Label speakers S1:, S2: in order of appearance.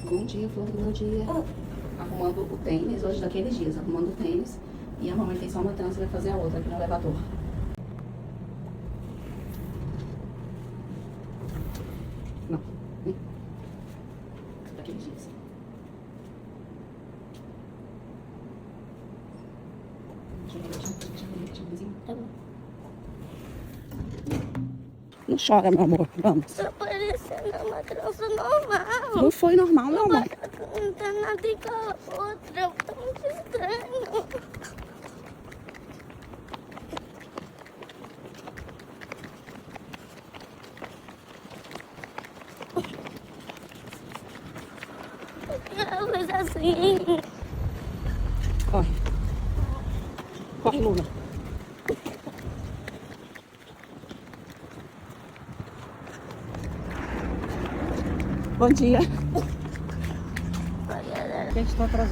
S1: Bom dia, flor do meu dia. Arrumando o tênis, hoje daqueles dias, arrumando o tênis. E a mamãe tem só uma trança e vai fazer a outra aqui no elevador. Não. Daqueles dias.
S2: Tá bom.
S1: Não chora, meu amor. Vamos.
S2: Tá parecendo uma trança normal.
S1: Não foi normal, meu amor.
S2: Não tá nada igual a outra. Tá muito estranho. Ela fez assim.
S1: Corre. Corre, Luna. Bom dia.
S2: Olha,
S1: Estou atrasada.